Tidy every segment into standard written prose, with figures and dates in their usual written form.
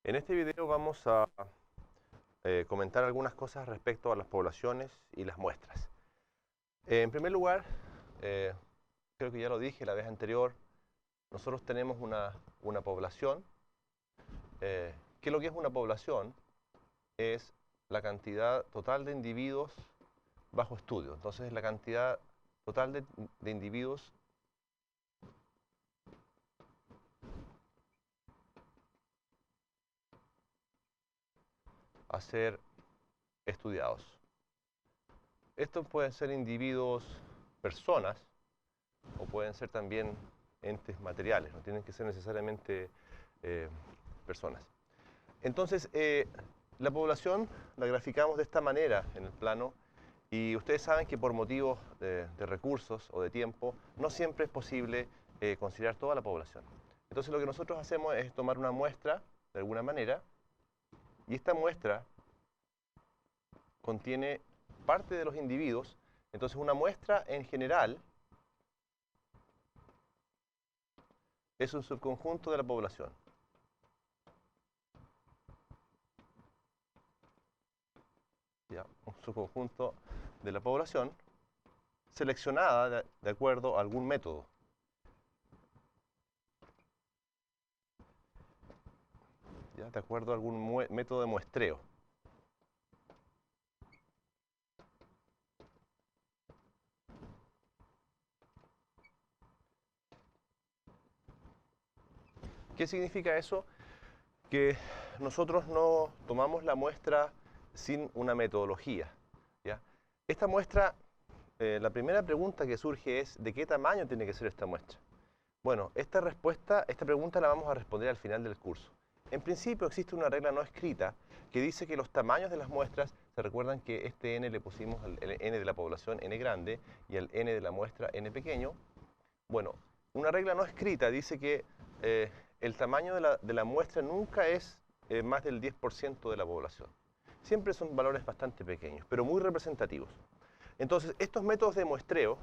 En este video vamos a comentar algunas cosas respecto a las poblaciones y las muestras. En primer lugar, creo que ya lo dije la vez anterior, nosotros tenemos una población. ¿Qué es lo que es una población? Es la cantidad total de individuos bajo estudio. Entonces, la cantidad total de individuos a ser estudiados. Estos pueden ser individuos, personas, o pueden ser también entes materiales, no tienen que ser necesariamente personas. Entonces, la población la graficamos de esta manera en el plano, y ustedes saben que por motivos de recursos o de tiempo, no siempre es posible considerar toda la población. Entonces, lo que nosotros hacemos es tomar una muestra, de alguna manera, y esta muestra contiene parte de los individuos. Entonces, una muestra en general es un subconjunto de la población. ¿Ya? Un subconjunto de la población seleccionada de acuerdo a algún método. ¿Ya? De acuerdo a algún método de muestreo. ¿Qué significa eso? Que nosotros no tomamos la muestra sin una metodología. ¿Ya? Esta muestra, la primera pregunta que surge es, ¿de qué tamaño tiene que ser esta muestra? Bueno, esta pregunta la vamos a responder al final del curso. En principio existe una regla no escrita que dice que los tamaños de las muestras, se recuerdan que este n le pusimos el n de la población n grande y el n de la muestra n pequeño. Bueno, una regla no escrita dice que el tamaño de la muestra nunca es más del 10% de la población. Siempre son valores bastante pequeños, pero muy representativos. Entonces, estos métodos de muestreo,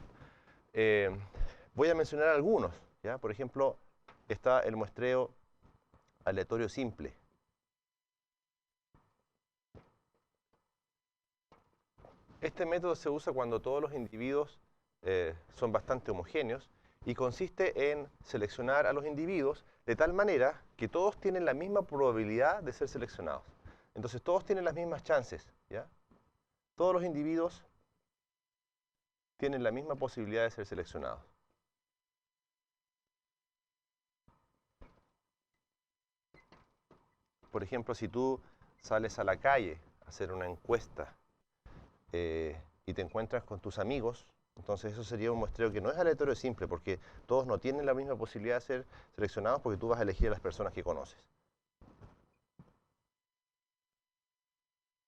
voy a mencionar algunos. ¿Ya? Por ejemplo, está el muestreo aleatorio simple. Este método se usa cuando todos los individuos son bastante homogéneos y consiste en seleccionar a los individuos de tal manera que todos tienen la misma probabilidad de ser seleccionados. Entonces, todos tienen las mismas chances. ¿Ya? Todos los individuos tienen la misma posibilidad de ser seleccionados. Por ejemplo, si tú sales a la calle a hacer una encuesta y te encuentras con tus amigos, entonces eso sería un muestreo que no es aleatorio simple, porque todos no tienen la misma posibilidad de ser seleccionados porque tú vas a elegir a las personas que conoces.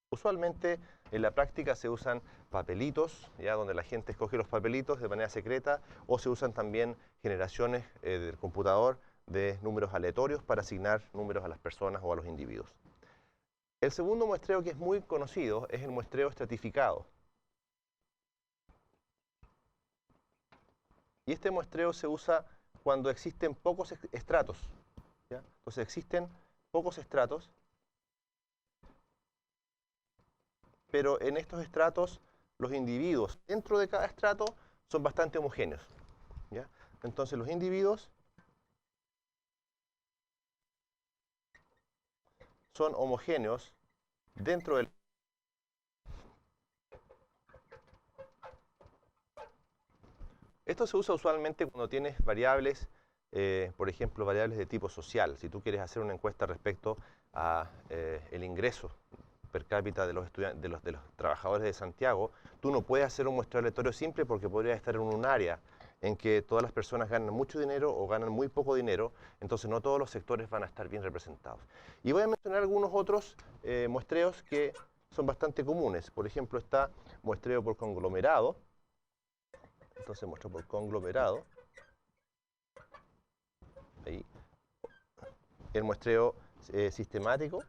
Usualmente en la práctica se usan papelitos, ¿ya? Donde la gente escoge los papelitos de manera secreta, o se usan también generaciones del computador de números aleatorios para asignar números a las personas o a los individuos. El segundo muestreo que es muy conocido es el muestreo estratificado. Y este muestreo se usa cuando existen pocos estratos. ¿Ya? Entonces existen pocos estratos, pero en estos estratos los individuos dentro de cada estrato son bastante homogéneos. ¿Ya? Entonces los individuos son homogéneos dentro del... Esto se usa usualmente cuando tienes variables, por ejemplo, variables de tipo social. Si tú quieres hacer una encuesta respecto a el ingreso per cápita de los estudiantes, de los trabajadores de Santiago, tú no puedes hacer un muestreo aleatorio simple porque podrías estar en un área en que todas las personas ganan mucho dinero o ganan muy poco dinero, entonces no todos los sectores van a estar bien representados. Y voy a mencionar algunos otros muestreos que son bastante comunes. Por ejemplo, está muestreo por conglomerado. Entonces muestro por conglomerado. Ahí. El muestreo sistemático.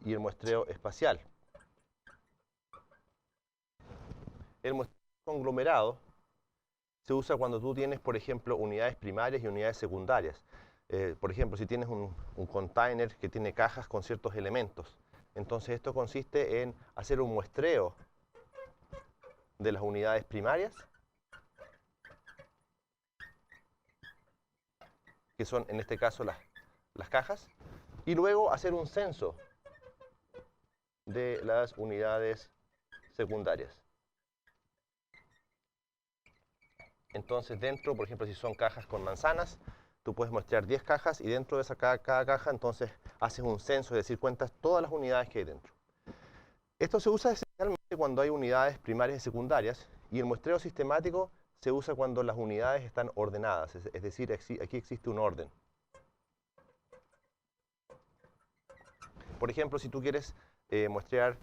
Y el muestreo espacial. El muestreo conglomerado se usa cuando tú tienes, por ejemplo, unidades primarias y unidades secundarias. Por ejemplo, si tienes un container que tiene cajas con ciertos elementos. Entonces esto consiste en hacer un muestreo de las unidades primarias, que son en este caso las cajas, y luego hacer un censo de las unidades secundarias. Entonces dentro, por ejemplo, si son cajas con manzanas, tú puedes muestrear 10 cajas y dentro de cada caja entonces haces un censo, es decir, cuentas todas las unidades que hay dentro. Esto se usa esencialmente cuando hay unidades primarias y secundarias, y el muestreo sistemático se usa cuando las unidades están ordenadas, es decir, aquí existe un orden. Por ejemplo, si tú quieres muestrear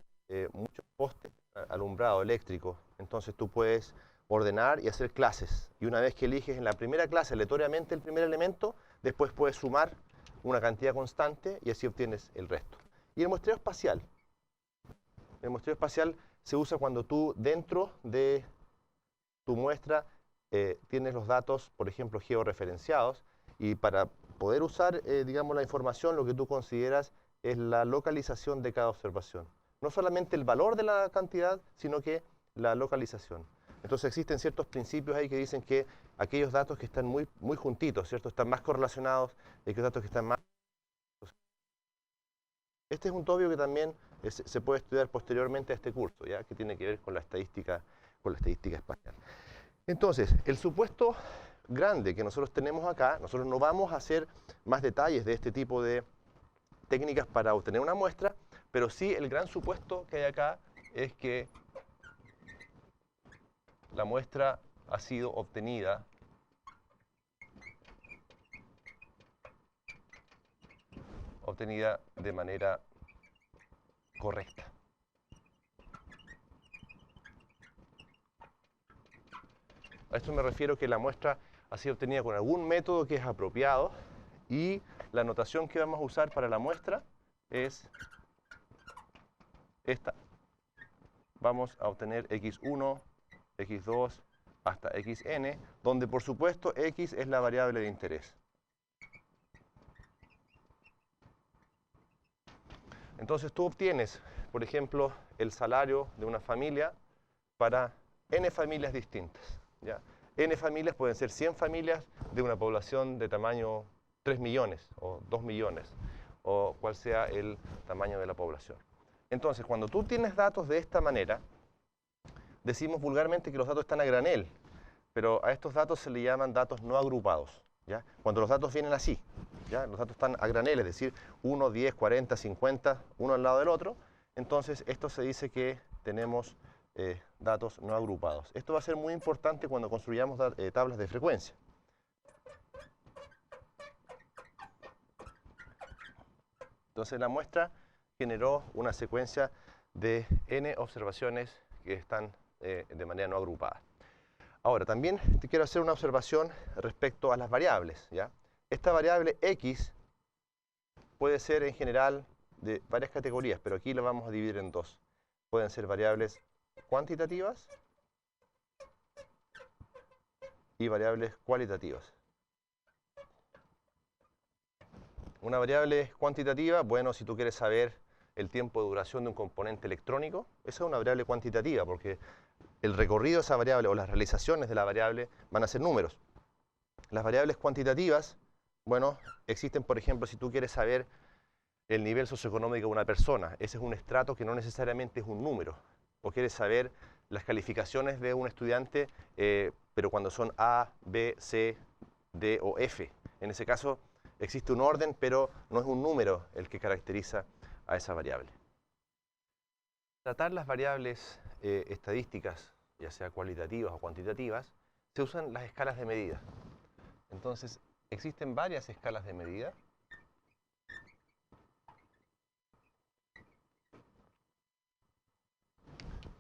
muchos postes alumbrado eléctrico, entonces tú puedes ordenar y hacer clases. Y una vez que eliges en la primera clase aleatoriamente el primer elemento, después puedes sumar una cantidad constante y así obtienes el resto. Y el muestreo espacial. El muestreo espacial se usa cuando tú dentro de tu muestra tienes los datos, por ejemplo, georreferenciados, y para poder usar, digamos, la información, lo que tú consideras es la localización de cada observación. No solamente el valor de la cantidad, sino que la localización. Entonces existen ciertos principios ahí que dicen que aquellos datos que están muy juntitos, ¿cierto? Están más correlacionados y aquellos datos que están más... Este es un tópico que también se puede estudiar posteriormente a este curso, ¿ya? Que tiene que ver con la estadística espacial. Entonces, el supuesto grande que nosotros tenemos acá, nosotros no vamos a hacer más detalles de este tipo de técnicas para obtener una muestra, pero sí el gran supuesto que hay acá es que la muestra ha sido obtenida de manera correcta. A esto me refiero que la muestra ha sido obtenida con algún método que es apropiado y la notación que vamos a usar para la muestra es esta. Vamos a obtener x1, x2 hasta xn, donde por supuesto x es la variable de interés. Entonces tú obtienes, por ejemplo, el salario de una familia para n familias distintas, ¿ya? N familias pueden ser 100 familias de una población de tamaño 3 millones o 2 millones, o cual sea el tamaño de la población. Entonces, cuando tú tienes datos de esta manera, decimos vulgarmente que los datos están a granel, pero a estos datos se le llaman datos no agrupados, ¿ya? Cuando los datos vienen así, ¿ya? Los datos están a granel, es decir, 1, 10, 40, 50, uno al lado del otro, entonces esto se dice que tenemos datos no agrupados. Esto va a ser muy importante cuando construyamos tablas de frecuencia. Entonces la muestra generó una secuencia de n observaciones que están de manera no agrupada. Ahora, también te quiero hacer una observación respecto a las variables, ¿ya? Esta variable x puede ser en general de varias categorías, pero aquí la vamos a dividir en dos. Pueden ser variables cuantitativas y variables cualitativas. Una variable cuantitativa, bueno, si tú quieres saber el tiempo de duración de un componente electrónico, esa es una variable cuantitativa, porque el recorrido de esa variable o las realizaciones de la variable van a ser números. Las variables cuantitativas, bueno, existen, por ejemplo, si tú quieres saber el nivel socioeconómico de una persona. Ese es un estrato que no necesariamente es un número. O quieres saber las calificaciones de un estudiante, pero cuando son A, B, C, D o F. En ese caso existe un orden, pero no es un número el que caracteriza a esa variable. Tratar las variables estadísticas, ya sea cualitativas o cuantitativas, se usan las escalas de medida. Entonces, existen varias escalas de medida.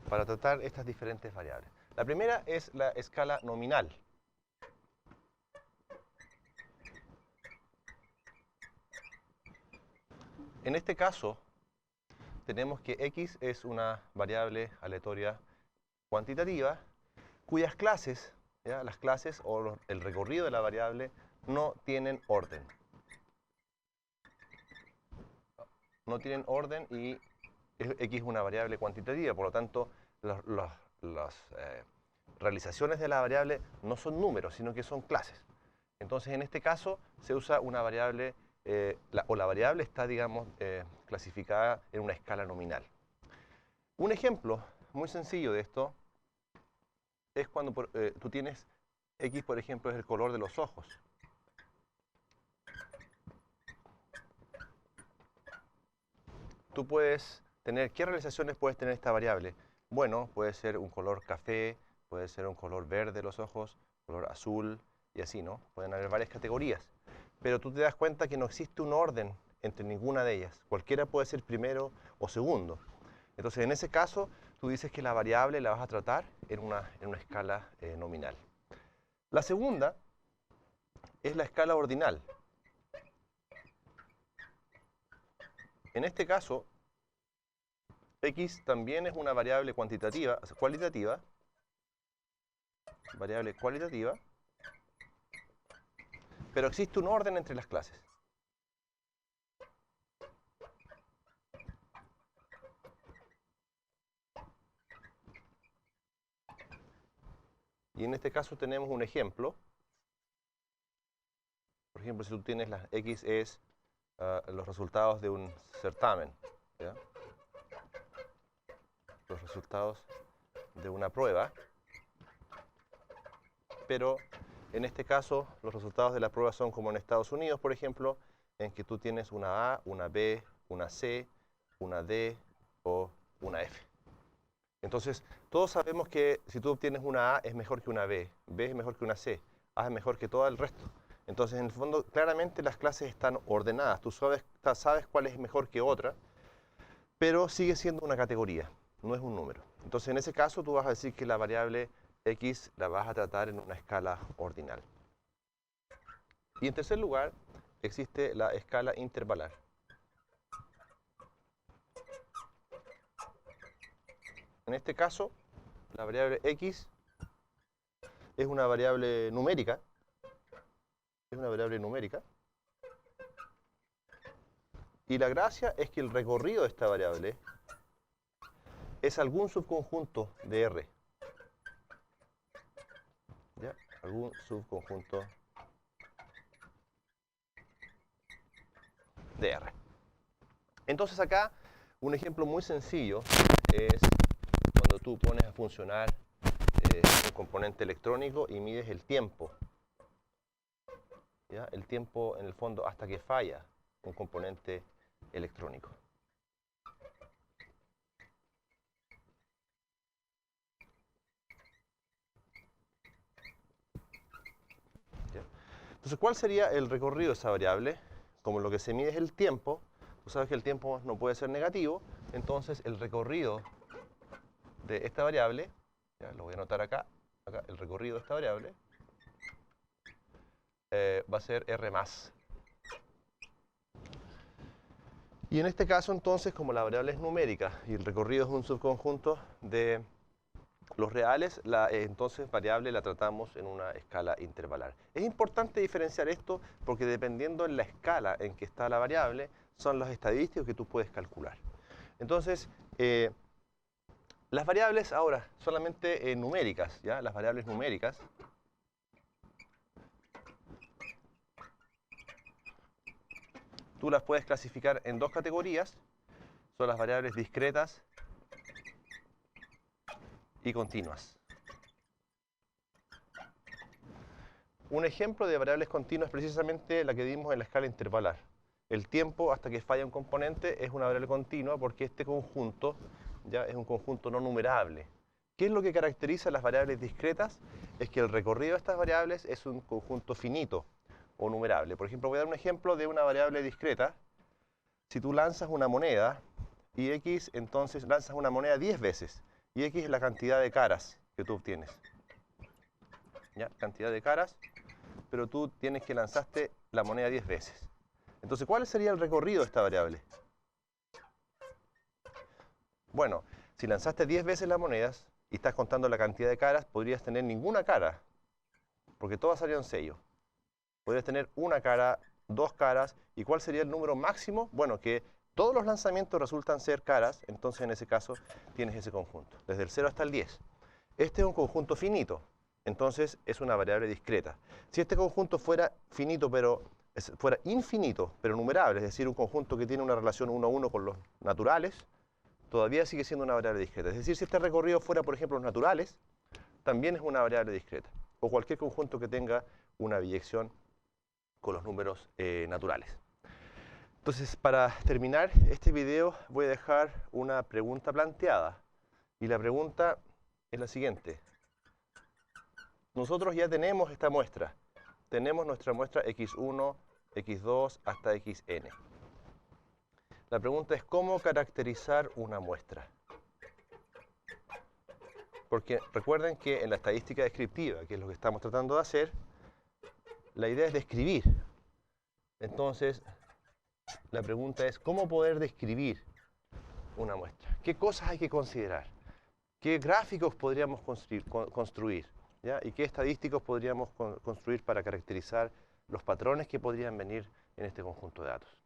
Para tratar estas diferentes variables. La primera es la escala nominal. En este caso, tenemos que x es una variable aleatoria cuantitativa, cuyas clases ¿ya? Las clases o el recorrido de la variable no tienen orden. No tienen orden y x es una variable cuantitativa, por lo tanto, las realizaciones de la variable no son números, sino que son clases. Entonces, en este caso, se usa una variable, la variable está, digamos, clasificada en una escala nominal. Un ejemplo muy sencillo de esto es cuando tú tienes x, por ejemplo, es el color de los ojos. Tú puedes tener, ¿qué realizaciones puedes tener esta variable? Bueno, puede ser un color café, puede ser un color verde los ojos, color azul y así, ¿no? Pueden haber varias categorías. Pero tú te das cuenta que no existe un orden entre ninguna de ellas. Cualquiera puede ser primero o segundo. Entonces, en ese caso, tú dices que la variable la vas a tratar en una escala nominal. La segunda es la escala ordinal. En este caso, x también es una variable cualitativa, variable cualitativa, pero existe un orden entre las clases. Y en este caso tenemos un ejemplo. Por ejemplo, si tú tienes las x es los resultados de un certamen, ¿ya? Los resultados de una prueba, pero en este caso los resultados de la prueba son como en Estados Unidos, por ejemplo, en que tú tienes una A, una B, una C, una D o una F. Entonces, todos sabemos que si tú obtienes una A es mejor que una B, B es mejor que una C, A es mejor que todo el resto. Entonces, en el fondo, claramente las clases están ordenadas. Tú sabes cuál es mejor que otra, pero sigue siendo una categoría, no es un número. Entonces, en ese caso, tú vas a decir que la variable x la vas a tratar en una escala ordinal. Y en tercer lugar, existe la escala intervalar. En este caso, la variable x es una variable numérica. Es una variable numérica. Y la gracia es que el recorrido de esta variable es algún subconjunto de R. ¿Ya? Algún subconjunto de R. Entonces acá, un ejemplo muy sencillo es cuando tú pones a funcionar un componente electrónico y mides el tiempo. ¿Ya? El tiempo, en el fondo, hasta que falla un componente electrónico. ¿Ya? Entonces, ¿cuál sería el recorrido de esa variable? Como lo que se mide es el tiempo, tú sabes que el tiempo no puede ser negativo, entonces el recorrido de esta variable, ya lo voy a anotar acá, el recorrido de esta variable, va a ser R más. Y en este caso, entonces, como la variable es numérica y el recorrido es un subconjunto de los reales, entonces variable la tratamos en una escala intervalar. Es importante diferenciar esto porque dependiendo en la escala en que está la variable, son los estadísticos que tú puedes calcular. Entonces, las variables ahora, solamente numéricas, ¿ya? Las variables numéricas. Tú las puedes clasificar en dos categorías. Son las variables discretas y continuas. Un ejemplo de variables continuas es precisamente la que vimos en la escala intervalar. El tiempo hasta que falla un componente es una variable continua porque este conjunto ya es un conjunto no numerable. ¿Qué es lo que caracteriza las variables discretas? Es que el recorrido de estas variables es un conjunto finito o numerable. Por ejemplo, voy a dar un ejemplo de una variable discreta. Si tú lanzas una moneda y x, entonces lanzas una moneda 10 veces. Y x es la cantidad de caras que tú obtienes. ¿Ya? Cantidad de caras, pero tú tienes que lanzaste la moneda 10 veces. Entonces, ¿cuál sería el recorrido de esta variable? Bueno, si lanzaste 10 veces las monedas y estás contando la cantidad de caras, podrías tener ninguna cara. porque todas salieron sello. Podrías tener una cara, dos caras, ¿y cuál sería el número máximo? Bueno, que todos los lanzamientos resultan ser caras, entonces en ese caso tienes ese conjunto, desde el 0 hasta el 10. Este es un conjunto finito, entonces es una variable discreta. Si este conjunto fuera finito, pero fuera infinito, pero numerable, es decir, un conjunto que tiene una relación 1 a 1 con los naturales, todavía sigue siendo una variable discreta. Es decir, si este recorrido fuera, por ejemplo, los naturales, también es una variable discreta. O cualquier conjunto que tenga una biyección con los números naturales. Entonces, para terminar este video, voy a dejar una pregunta planteada. Y la pregunta es la siguiente. Nosotros ya tenemos esta muestra. Tenemos nuestra muestra x1, x2 hasta xn. La pregunta es cómo caracterizar una muestra. Porque recuerden que en la estadística descriptiva, que es lo que estamos tratando de hacer, la idea es describir. Entonces, la pregunta es cómo poder describir una muestra. ¿Qué cosas hay que considerar? ¿Qué gráficos podríamos construir? ¿Ya? ¿Y qué estadísticos podríamos construir para caracterizar los patrones que podrían venir en este conjunto de datos?